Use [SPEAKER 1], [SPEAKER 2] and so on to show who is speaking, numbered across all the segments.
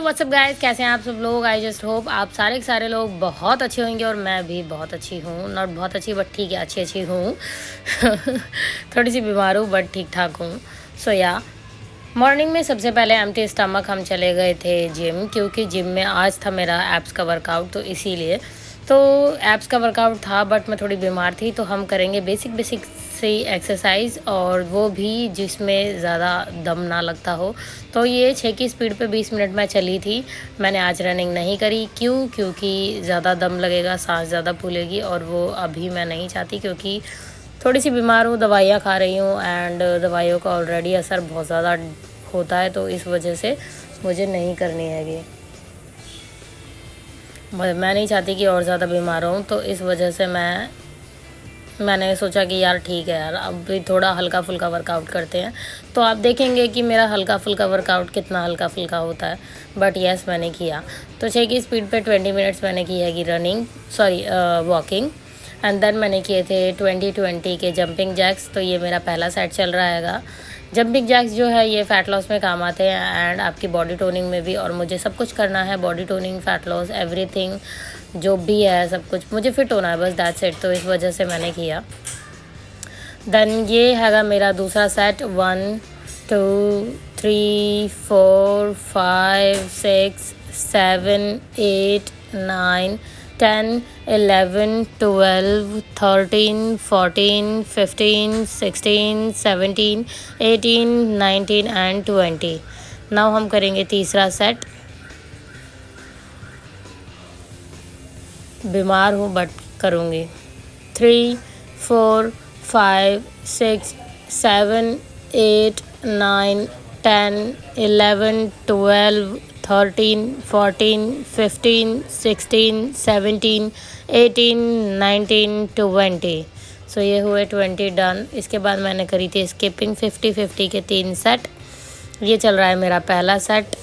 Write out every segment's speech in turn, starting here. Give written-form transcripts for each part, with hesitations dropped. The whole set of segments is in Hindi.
[SPEAKER 1] व्हाट्सअप गाइस, कैसे हैं आप सब लोग। आई जस्ट होप आप सारे के सारे लोग बहुत अच्छे होंगे और मैं भी बहुत अच्छी हूँ। नॉट बहुत अच्छी बट ठीक है, अच्छी हूँ। थोड़ी सी बीमार हूँ बट ठीक ठाक हूँ। सो या मॉर्निंग में सबसे पहले एम्प्टी स्टमक हम चले गए थे जिम, क्योंकि जिम में आज था मेरा एब्स का वर्कआउट, तो इसीलिए तो एब्स का वर्कआउट था बट मैं थोड़ी बीमार थी। तो हम करेंगे बेसिक सी एक्सरसाइज, और वो भी जिसमें ज़्यादा दम ना लगता हो। तो ये 6 की स्पीड पे 20 मिनट में चली थी। मैंने आज रनिंग नहीं करी, क्योंकि ज़्यादा दम लगेगा, सांस ज़्यादा फूलेगी, और वो अभी मैं नहीं चाहती, क्योंकि थोड़ी सी बीमार हूँ, दवाइयाँ खा रही हूँ एंड दवाइयों का ऑलरेडी असर बहुत ज़्यादा होता है, तो इस वजह से मुझे नहीं करनी हैगी। मैं नहीं चाहती कि और ज़्यादा बीमार हूँ, तो इस वजह से मैंने सोचा कि यार ठीक है यार, अब भी थोड़ा हल्का फुल्का वर्कआउट करते हैं। तो आप देखेंगे कि मेरा हल्का फुल्का वर्कआउट कितना हल्का फुल्का होता है। बट यस, मैंने किया। तो 6 की स्पीड पे 20 मिनट्स मैंने की है कि रनिंग, वॉकिंग। एंड देन मैंने किए थे 20-20 के जंपिंग जैक्स। तो ये मेरा पहला सेट चल रहा हैगा। जंपिंग जैक्स जो है ये फ़ैट लॉस में काम आते हैं एंड आपकी बॉडी टोनिंग में भी, और मुझे सब कुछ करना है, body toning, fat loss, everything जो भी है, सब कुछ मुझे फिट होना है, बस दैट्स इट। तो इस वजह से मैंने किया। देन ये हैगा मेरा दूसरा सेट। 1 2 3 4 5 6 7 8 9 10 11 12 13 14 15 16 17 18 19 एंड 20। नाउ हम करेंगे तीसरा सेट। बीमार हूँ बट करूँगी। 3 4 5 6 7 8 9 10 11 12 13 14 15 16 17 18 19 20। सो ये हुए 20 डन। इसके बाद मैंने करी थी स्किपिंग 50-50 के 3 सेट। ये चल रहा है मेरा पहला सेट।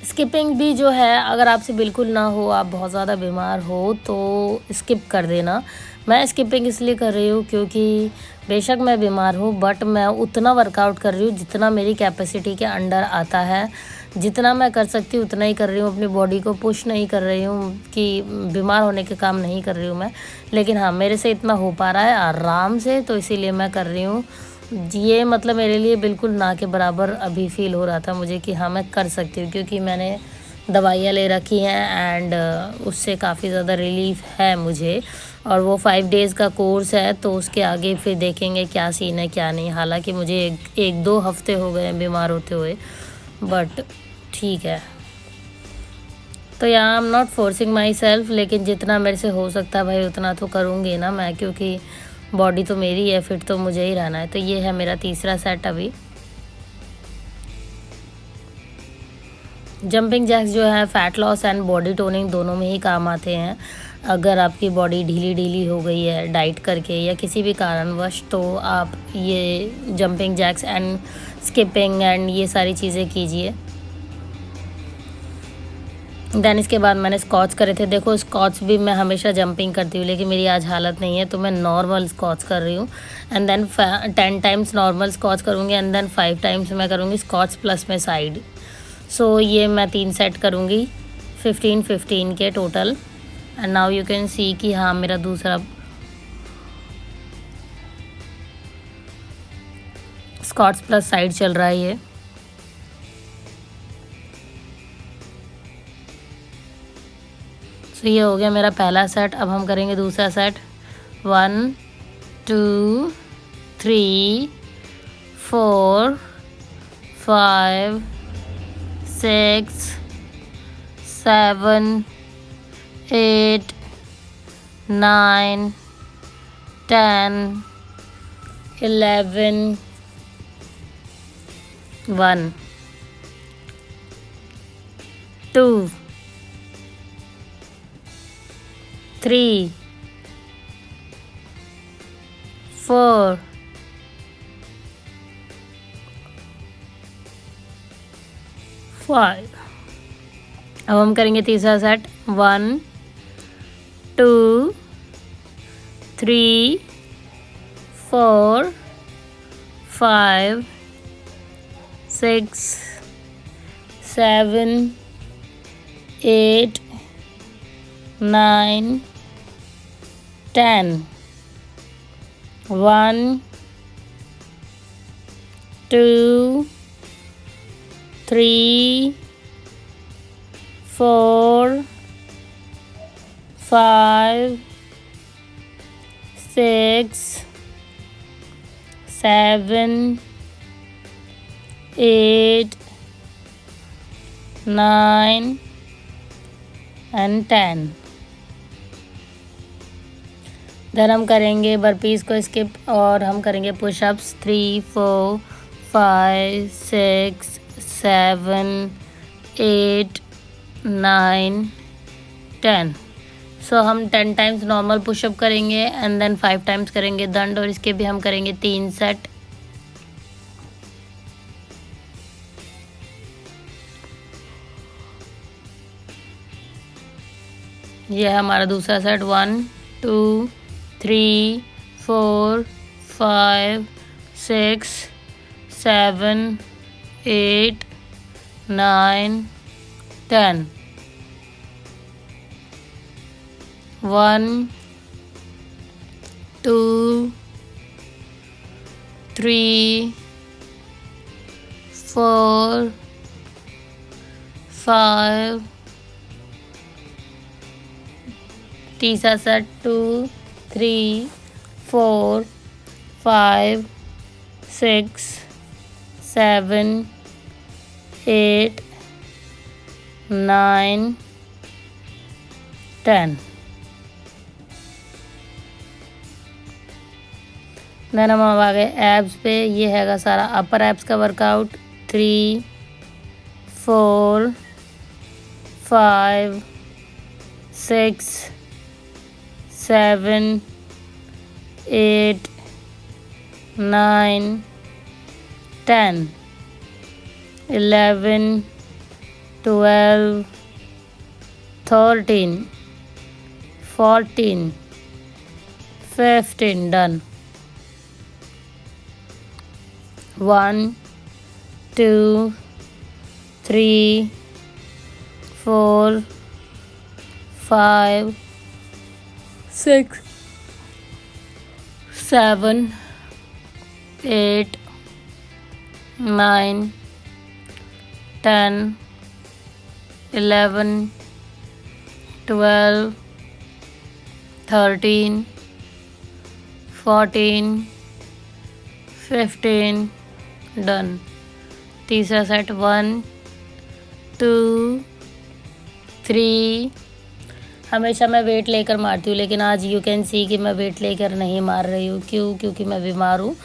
[SPEAKER 1] स्किपिंग भी जो है, अगर आपसे बिल्कुल ना हो, आप बहुत ज़्यादा बीमार हो, तो स्किप कर देना। मैं स्किपिंग इसलिए कर रही हूँ क्योंकि बेशक मैं बीमार हूँ बट मैं उतना वर्कआउट कर रही हूँ जितना मेरी कैपेसिटी के अंडर आता है। जितना मैं कर सकती हूँ उतना ही कर रही हूँ। अपनी बॉडी को पुश नहीं कर रही हूँ कि बीमार होने के काम नहीं कर रही हूँ मैं। लेकिन हाँ, मेरे से इतना हो पा रहा है आराम से, तो इसीलिए मैं कर रही हूँ। ये मतलब मेरे लिए बिल्कुल ना के बराबर अभी फ़ील हो रहा था मुझे कि हाँ, मैं कर सकती हूँ, क्योंकि मैंने दवाइयाँ ले रखी हैं एंड उससे काफ़ी ज़्यादा रिलीफ है मुझे। और वो 5 डेज़ का कोर्स है, तो उसके आगे फिर देखेंगे क्या सीन है क्या नहीं। हालांकि मुझे एक 2 हफ्ते हो गए हैं बीमार होते हुए, बट ठीक है। तो यहाँ I am not forcing my self, लेकिन जितना मेरे से हो सकता है भाई उतना तो करूँगी ना मैं, क्योंकि बॉडी तो मेरी है, फिट तो मुझे ही रहना है। तो ये है मेरा तीसरा सेट अभी। जंपिंग जैक्स जो है fat loss and body toning दोनों में ही काम आते हैं। अगर आपकी बॉडी ढीली हो गई है डाइट करके या किसी भी कारणवश, तो आप ये jumping jacks and skipping and ये सारी चीज़ें कीजिए। देन इसके बाद मैंने स्क्वाट्स करे थे। देखो, स्क्वाट्स भी मैं हमेशा जंपिंग करती हूँ, लेकिन मेरी आज हालत नहीं है, तो मैं नॉर्मल स्क्वाट्स कर रही हूँ। And then 10 times normal squats करूँगी एंड देन 5 टाइम्स मैं करूँगी स्क्वाट्स प्लस में साइड। सो ये मैं 3 सेट करूँगी 15-15 के total. And now you can see कि हाँ, मेरा दूसरा स्क्वाट्स प्लस साइड चल रहा है ये। तो ये हो गया मेरा पहला सेट। अब हम करेंगे दूसरा सेट। 1 2 3 4 5 6 7 8 9 10 11 1 2 3 4 5। अब हम करेंगे तीसरा सेट। 1 2 3 4 5 6 7, 8, 9, 10. 1, 2, 3, 4, 5, 6, 7, 8, 9 and 10. देन हम करेंगे बर्पीज़ को स्किप और हम करेंगे पुशअप्स 3, 4, 5, 6, 7, 8, 9, 10. सो हम 10 टाइम्स नॉर्मल पुशअप करेंगे एंड देन 5 टाइम्स करेंगे दंड, और इसके भी हम करेंगे 3 सेट. यह है हमारा दूसरा सेट. 1, 2, 3, 4, 5, 6, 7, 8, 9, 10. 1, 2, 3, 4, 5. तीसरा सेट 2, 3, 4, 5, 6, 7, 8, 9, 10. देन हम अब आ गए एब्स पे. ये हैगा सारा अपर एब्स का वर्कआउट. 3, 4, 5, 6, 7, 8, 9, 10, 11, 12, 13, 14, 15. Done. 1, 2, 3, 4, 5, 6, 7, 8, 9, 10, 11, 12, 13, 14, 15. Done. तीसरा सेट 1, 2, 3. हमेशा मैं वेट लेकर मारती हूँ, लेकिन आज यू कैन सी कि मैं वेट लेकर नहीं मार रही हूँ. क्यों? क्योंकि मैं बीमार हूँ.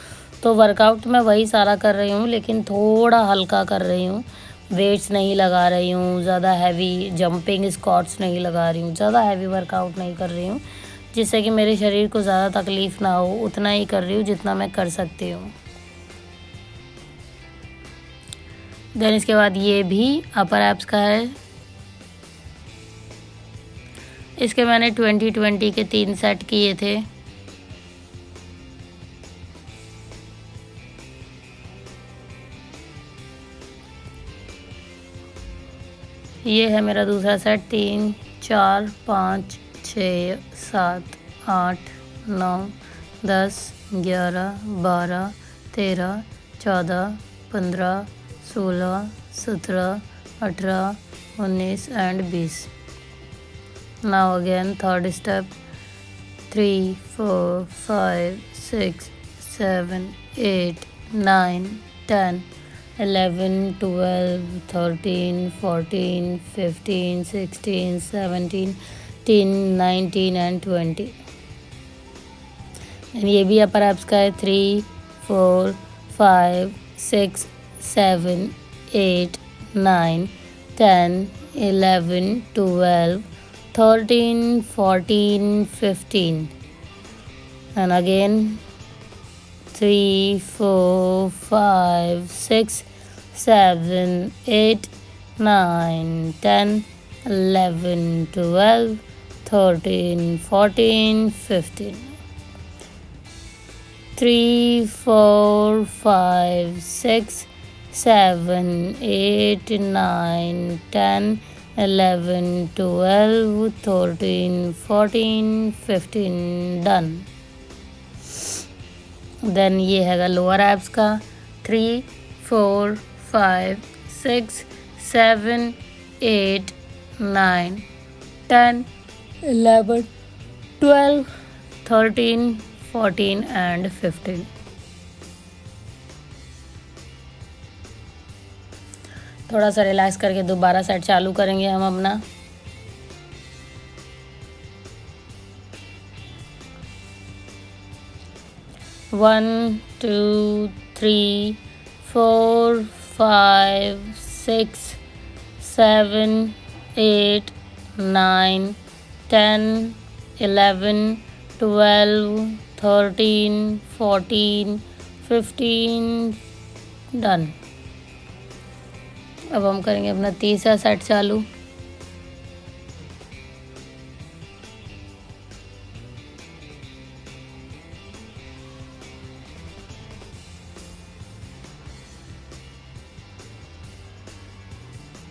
[SPEAKER 1] तो वर्कआउट मैं वही सारा कर रही हूँ, लेकिन थोड़ा हल्का कर रही हूँ. वेट्स नहीं लगा रही हूँ, ज़्यादा हैवी जंपिंग स्क्वाट्स नहीं लगा रही हूँ, ज़्यादा हैवी वर्कआउट नहीं कर रही हूँ, जिससे कि मेरे शरीर को ज़्यादा तकलीफ़ ना हो. उतना ही कर रही हूँ जितना मैं कर सकती हूँ. देन इसके बाद ये भी अपर एब्स का है. इसके मैंने 20-20 के 3 सेट किए थे. ये है मेरा दूसरा set. 3, 4, 5, 6, 7, 8, 9, 10, 11, 12, 13, 14, 15, 16, 17, 18, 19 and 20. Now again third step. 3, 4, 5, 6, 7, 8, 9, 10, 11, 12, 13, 14, 15, 16, 17, 18, 19 and 20. And ये भी अपर एब्स का है. 3, 4, 5, 6, 7, 8, 9, 10, 11, 12, 13, 14, 15. And again 3, 4, 5, 6, 7, 8, 9, 10, 11, 12, 13, 14, 15. 3, 4, 5, 6, 7, 8, 9, 10, 11, 12, 13, 14, 15 डन। देन ये हैगा लोअर एब्स का 3, 4, 5, 6, 7, 8, 9, 10, 11, 12, 13, 14 एंड 15। थोड़ा सा रिलैक्स करके दोबारा सेट चालू करेंगे हम अपना। One, two, three, 4, 5, 6, 7, 8, 9, 10, 11, 12, 13, 14, 15 done. अब हम करेंगे अपना तीसरा सेट चालू।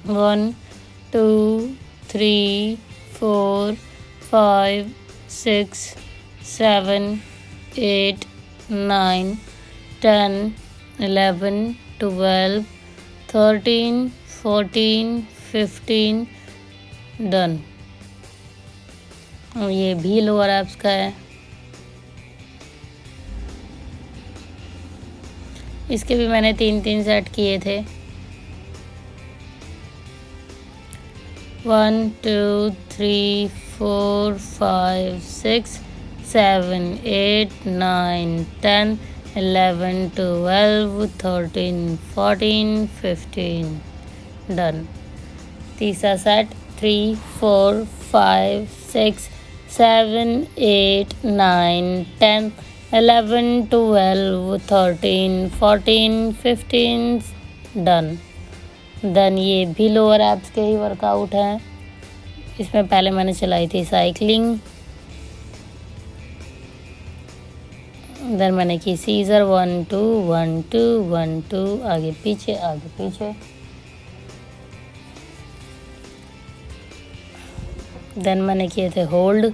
[SPEAKER 1] One, two, three, 4, 5, 6, 7, 8, 9, 10, 11, 12, 13, 14, 15 done. ये भी लोअर एब्स का है। इसके भी मैंने 3 सेट किए थे। 1, 2, 3, 4, 5, 6, 7, 8, 9, 10, 11, 12, 13, 14, 15 डन। तीसरा सेट 3, 4, 5, 6, 7, 8, 9, 10, 11, 12, 13, 14, 15 डन। देन ये भी लोअर एब्स के ही वर्कआउट हैं। इसमें पहले मैंने चलाई थी साइकिलिंग, देन मैंने की सीजर 1 2 1 2 1 2 आगे पीछे आगे पीछे। देन मैंने किए थे होल्ड,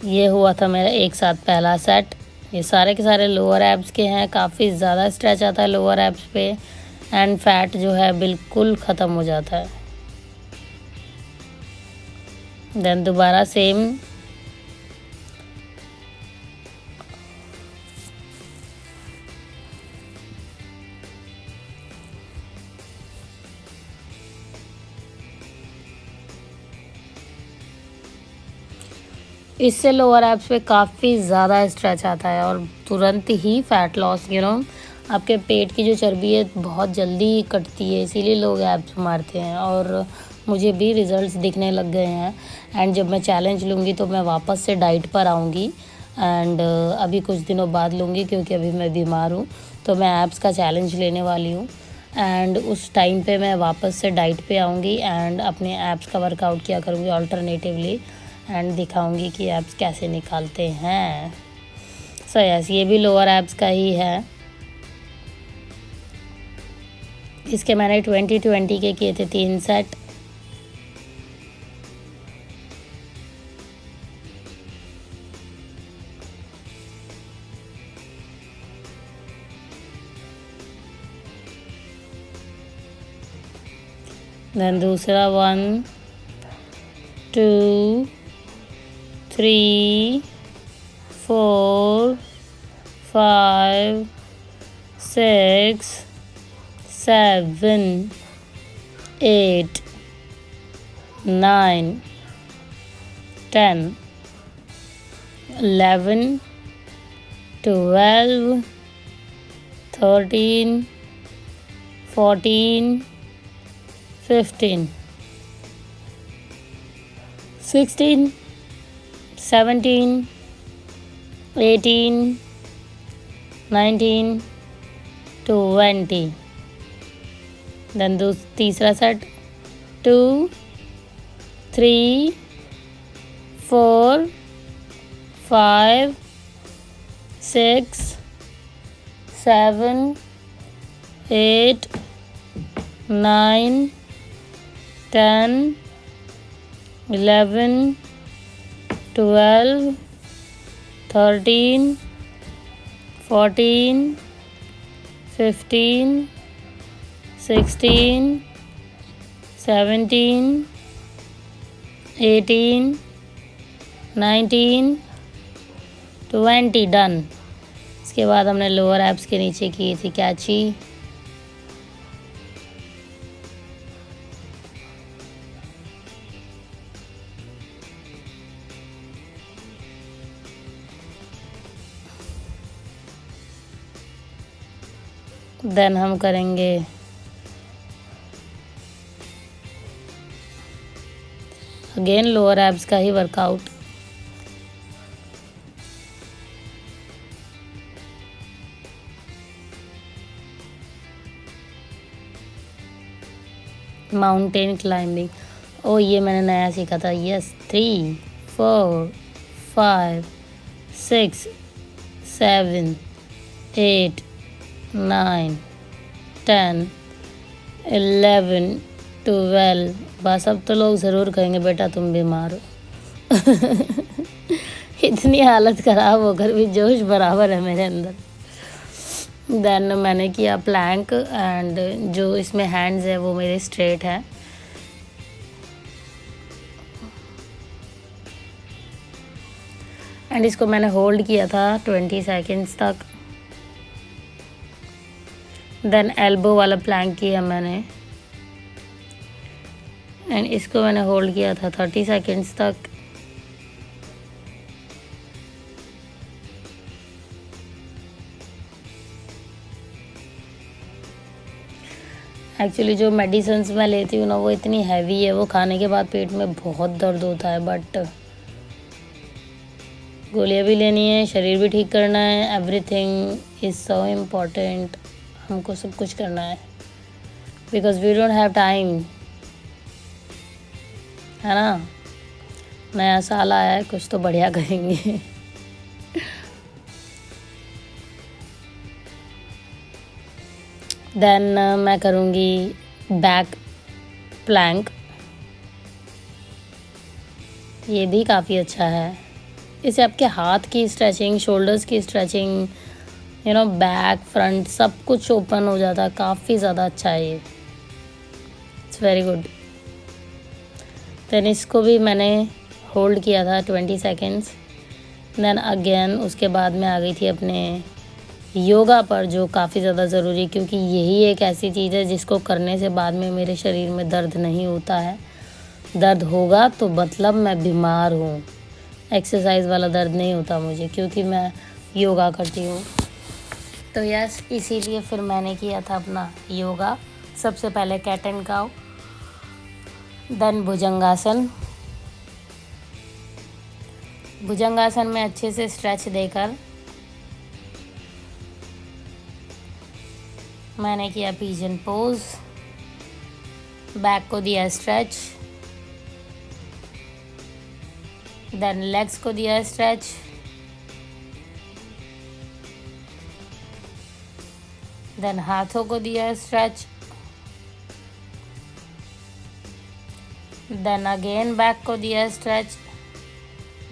[SPEAKER 1] ये हुआ था मेरा एक साथ पहला सेट। ये सारे के सारे लोअर एब्स के हैं। काफ़ी ज़्यादा स्ट्रेच आता है लोअर एब्स पे एंड फैट जो है बिल्कुल ख़त्म हो जाता है। देन दोबारा सेम इससे लोअर एब्स पे काफ़ी ज़्यादा स्ट्रेच आता है और तुरंत ही फैट लॉस आपके पेट की जो चर्बी है बहुत जल्दी कटती है, इसीलिए लोग एब्स मारते हैं और मुझे भी रिज़ल्ट्स दिखने लग गए हैं। एंड जब मैं चैलेंज लूँगी तो मैं वापस से डाइट पर आऊँगी एंड अभी कुछ दिनों बाद लूँगी क्योंकि अभी मैं बीमार हूँ, तो मैं एब्स का चैलेंज लेने वाली हूँ एंड उस टाइम पे मैं वापस से डाइट पे आऊँगी एंड अपने एब्स का वर्कआउट किया करूँगी अल्टरनेटिवली एंड दिखाऊंगी कि एब्स कैसे निकालते हैं। सो यस, ये भी लोअर एब्स का ही है। इसके मैंने 20-20 के किए थे 3 सेट। देन दूसरा 1 2 3 4 5 6 7 8 9 10 11 12 13 14 15 16 17 18 19 20। देन तीसरा सेट 2 3 4 5 6 7 8 9 10 11 12 13 14 15 16 17 18 19 20 डन। इसके बाद हमने लोअर एब्स के नीचे की थी कैची। देन हम करेंगे अगेन लोअर एब्स का ही वर्कआउट। माउंटेन क्लाइंबिंग, ओ ये मैंने नया सीखा था। यस, 3 4 5 6 7 8 9 10 11 12। बस अब तो लोग ज़रूर कहेंगे बेटा तुम बीमार हो। इतनी हालत ख़राब होकर भी जोश बराबर है मेरे अंदर। देन मैंने किया प्लैंक एंड जो इसमें हैंड्स है वो मेरे स्ट्रेट है। एंड इसको मैंने होल्ड किया था 20 सेकेंड्स तक। देन एल्बो वाला प्लैंक किया मैंने एंड इसको मैंने होल्ड किया था 30 सेकेंड्स तक। एक्चुअली जो मेडिसिन्स मैं लेती हूँ ना वो इतनी हैवी है, वो खाने के बाद पेट में बहुत दर्द होता है, बट गोलियाँ भी लेनी है, शरीर भी ठीक करना है। Everything is so important. हमको सब कुछ करना है because we don't have time, है ना। नया साल आया है, कुछ तो बढ़िया करेंगे। देन मैं करूँगी बैक प्लैंक। ये भी काफ़ी अच्छा है। इससे आपके हाथ की स्ट्रेचिंग, शोल्डर्स की स्ट्रेचिंग, बैक फ्रंट सब कुछ ओपन हो जाता है। काफ़ी ज़्यादा अच्छा है ये, इट्स वेरी गुड। देन इसको भी मैंने होल्ड किया था 20 सेकेंड्स। देन अगेन उसके बाद में आ गई थी अपने योगा पर, जो काफ़ी ज़्यादा ज़रूरी, क्योंकि यही एक ऐसी चीज़ है जिसको करने से बाद में मेरे शरीर में दर्द नहीं होता है। दर्द होगा तो मतलब मैं बीमार हूँ। एक्सरसाइज वाला दर्द नहीं होता मुझे, क्योंकि मैं योगा करती हूँ। तो यस, इसीलिए फिर मैंने किया था अपना योगा। सबसे पहले कैट एंड काउ, देन भुजंगासन। भुजंगासन में अच्छे से स्ट्रेच देकर मैंने किया पिजन पोज। बैक को दिया स्ट्रेच, देन लेग्स को दिया स्ट्रेच, देन हाथों को दिया स्ट्रेच, देन अगेन बैक को दिया स्ट्रेच,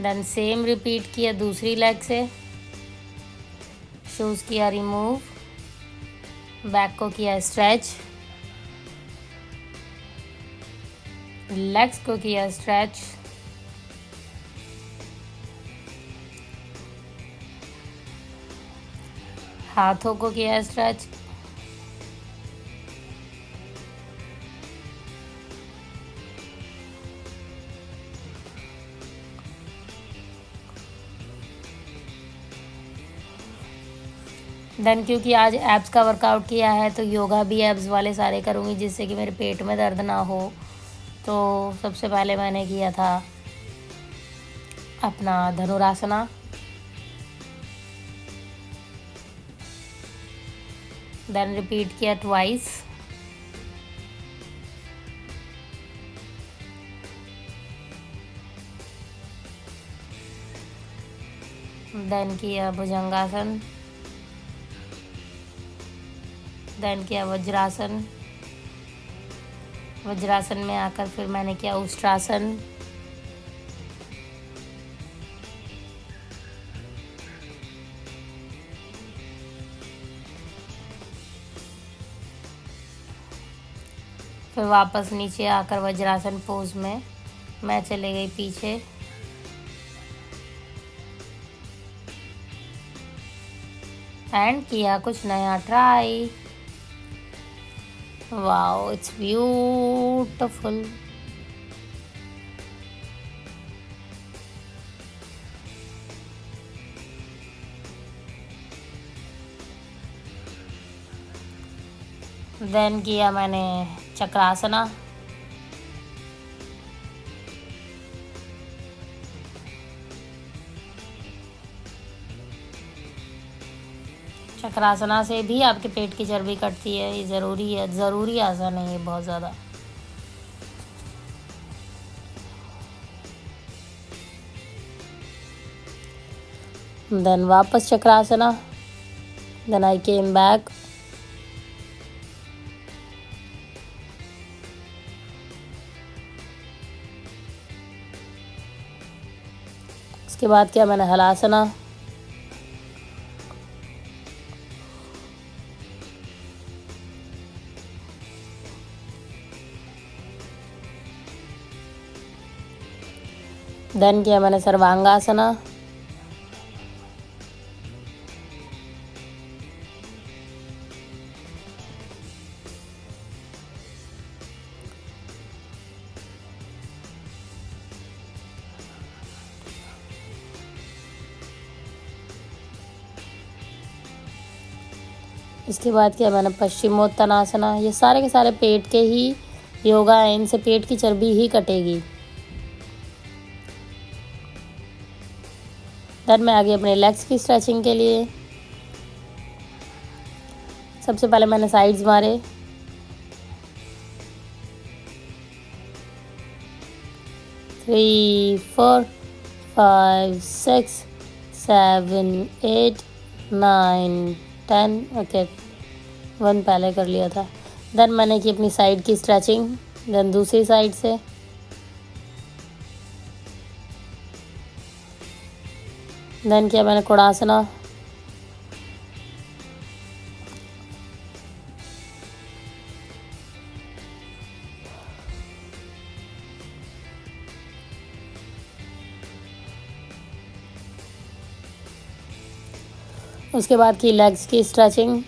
[SPEAKER 1] देन सेम रिपीट किया दूसरी लेग से। शूज़ किया रिमूव, बैक को किया स्ट्रेच, लेग्स को किया स्ट्रेच, हाथों को किया स्ट्रेच, देन क्योंकि आज एब्स का वर्कआउट किया है तो योगा भी एब्स वाले सारे करूँगी, जिससे कि मेरे पेट में दर्द ना हो। तो सबसे पहले मैंने किया था अपना धनुरासना, देन रिपीट किया ट्वाइस, देन किया भुजंगासन, देन किया वज्रासन, वज्रासन में आकर फिर मैंने किया उष्ट्रासन, फिर वापस नीचे आकर वज्रासन पोज में मैं चले गई पीछे। एंड किया कुछ नया try. Wow, it's beautiful. Then किया मैंने चक्रासना, चक्रासना से भी आपके पेट की चर्बी कटती है, ये ज़रूरी आसन है ये बहुत ज़्यादा। देन वापस Chakrasana, then I came back. उसके बाद क्या मैंने हलासना, देन किया मैंने सर्वांगासना, इसके बाद किया मैंने पश्चिमोत्तानासना। ये सारे के सारे पेट के ही योगा है, इनसे पेट की चर्बी ही कटेगी। देन मैं आगे अपने लेग्स की स्ट्रेचिंग के लिए सबसे पहले मैंने साइड्स मारे, 3 4 5 6 7 8 9 10। ओके, 1 पहले कर लिया था। देन मैंने की अपनी साइड की स्ट्रेचिंग, देन दूसरी साइड से, देन किया मैंने कोणासना, उसके बाद की लेग्स की स्ट्रेचिंग,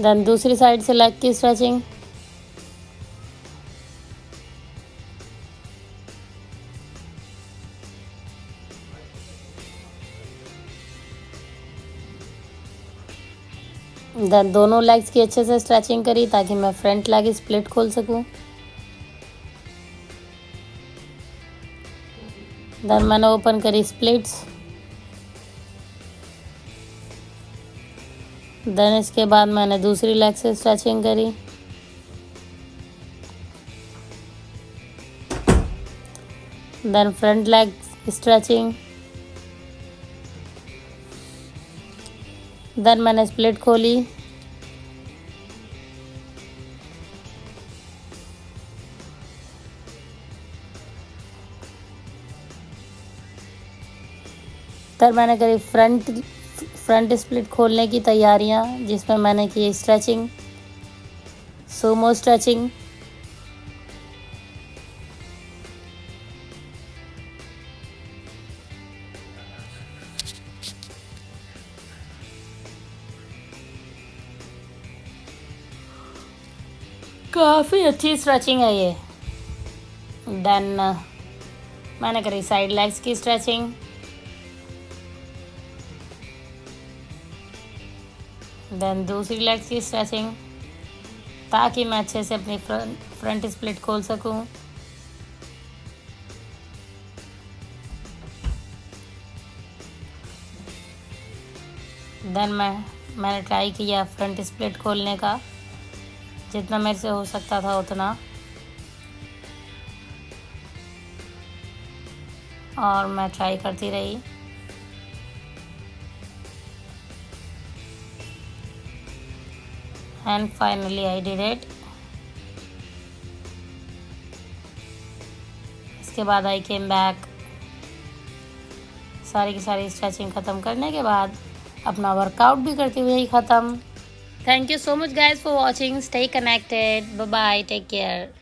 [SPEAKER 1] देन दूसरी साइड से लेग की स्ट्रेचिंग, देन दोनों लेग्स की अच्छे से स्ट्रेचिंग करी ताकि मैं फ्रंट लेग स्प्लिट खोल सकूं। देन मैंने ओपन करी स्प्लिट्स। देन इसके बाद मैंने दूसरी लेग से स्ट्रेचिंग करी, then front leg stretching, then मैंने स्प्लिट खोली, देन मैंने करी फ्रंट स्प्लिट खोलने की तैयारियां, जिसमें मैंने की स्ट्रेचिंग, सुमो स्ट्रेचिंग, काफ़ी अच्छी स्ट्रेचिंग है ये। देन मैंने करी साइड लेग्स की स्ट्रेचिंग, देन दूसरी लेग्स की स्ट्रेचिंग, ताकि मैं अच्छे से अपनी फ्रंट स्प्लिट खोल सकूं। देन मैंने ट्राई किया फ्रंट स्प्लिट खोलने का, जितना मेरे से हो सकता था उतना, और मैं ट्राई करती रही। And finally I did it. इसके बाद आई केम बैक, सारी की सारी स्ट्रेचिंग ख़त्म करने के बाद अपना वर्कआउट भी करती हुई ख़त्म। Thank you so much guys for watching, stay connected, bye bye, take care.